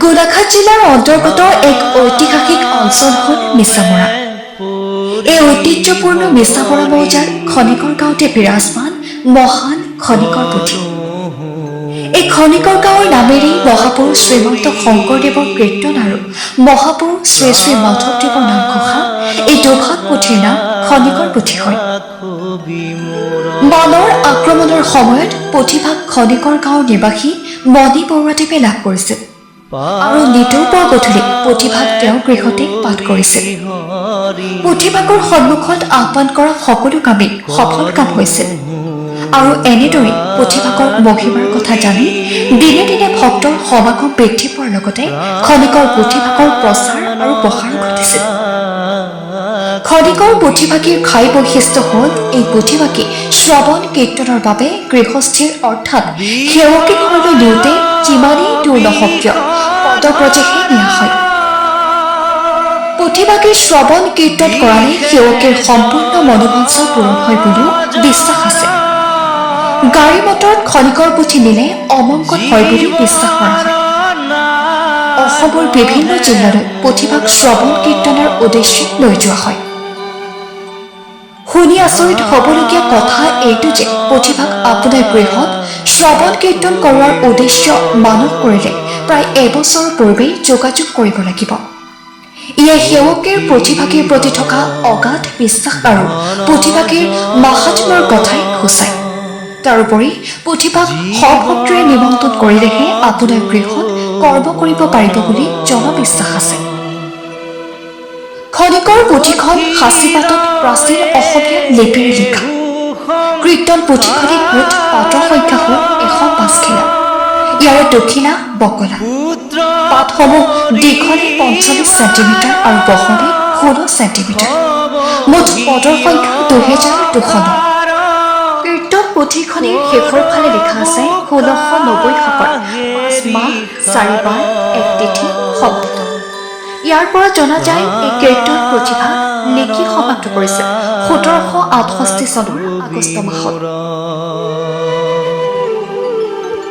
গোলাঘাট জিলাৰ অন্তৰ্গত এক ঐতিহাসিক অঞ্চল হ'ল মিছামৰা। এই ঐতিহ্যপূৰ্ণ মিছামৰা মৌজাৰ খনিকৰ গাঁৱতে বিৰাজমান মহান খনিকৰ পুথি। এই খনিকৰ গাঁৱৰ নামেৰেই মহাপুৰুষ শ্ৰীমন্ত শংকৰদেৱৰ কীৰ্তন আৰু মহাপুৰুষ শ্ৰী শ্ৰী মাধৱদেৱৰ নামঘোষা এই দুভাগ পুথিৰ নাম খনিকৰ পুথি হয়। মানৰ আক্ৰমণৰ সময়ত পুথিভাগ খনিকৰ গাঁৱৰ নিবাসী মণি বৰুৱাদেৱে লাভ কৰিছিল আৰু নিতৌ পুৱা গধূলি পুথিভাগ তেওঁৰ গৃহতে পাঠ কৰিছিল। পুথিভাগৰ সন্মুখত আহ্বান কৰা সকলো কামেই সফল কাম হৈছিল আৰু এনেদৰে পুথিভাগৰ মহিমাৰ কথা জানি দিনে দিনে ভক্তৰ সমাগম বৃদ্ধি পোৱাৰ লগতে খনিকৰ পুথিভাগৰ প্ৰচাৰ আৰু প্ৰসাৰ ঘটিছিল। খনিকৰ পুথিভাগীৰ ঘাই বৈশিষ্ট্য হ'ল এই পুথিভাগী শ্ৰৱণ কীৰ্তনৰ বাবে গৃহস্থীৰ অৰ্থাৎ সেৱকী ঘৰলৈ নিওঁতে যিমানেই দূৰ নহওক কিয় পদব্ৰজেহে নিয়া হয়। পুথিভাগীৰ শ্ৰৱণ কীৰ্তন কৰালে সেৱকীৰ সম্পূৰ্ণ মনোবাঞ্ছা পূৰণ হয় বুলিও বিশ্বাস আছে। গাড়ী মটৰত খনিকৰ পুথি নিলে অমংগল হয় বুলিও বিশ্বাস কৰা হয়। অসমৰ বিভিন্ন জিলালৈ পুথিভাগ শ্ৰৱণ কীৰ্তনৰ উদ্দেশ্যে লৈ যোৱা হয়। শুনি আচৰিত হ'বলগীয়া কথা এইটো যে পুথিভাগ আপোনাৰ গৃহত শ্ৰৱণ কীৰ্তন কৰোৱাৰ উদ্দেশ্য মানস কৰিলে প্ৰায় এবছৰৰ পূৰ্বেই যোগাযোগ কৰিব লাগিব। ইয়ে সেৱকীৰ পুথিভাগীৰ প্ৰতি থকা অগাধ বিশ্বাস আৰু পুথিভাগীৰ মাহাত্ম্যৰ কথাই সূচায়। তাৰোপৰি পুথিভাগ সভদ্ৰে নিমন্ত্ৰণ কৰিলেহে আপোনাৰ গৃহত কৰ্ম কৰিব পাৰিব বুলি জনবিশ্বাস আছে। খনিকৰ পুথিখন সাঁচিপাতত প্ৰাচীন অসমীয়া লিপিৰে লিখা। কীৰ্তন পুথিখনিত মুঠ পাতৰ সংখ্যা হ'ল 105খিলা। ইয়াৰে দক্ষিণা বকলা। পাতসমূহ দীঘলে 45 চেণ্টিমিটাৰ আৰু বহলে 16 চেণ্টিমিটাৰ। মুঠ পদৰ সংখ্যা 2209। কীৰ্তন পুথিখনিৰ শেষৰ ফালে লিখা আছে 1690 শকৰ 5 মাহ 4 বাৰ 1 তিথি শব্দ। ইয়াৰ পৰা জনা যায় এই কীৰ্তন পুথিভাগ লিখি সমাপ্ত কৰিছে 1768 চনৰ আগষ্ট মাহত।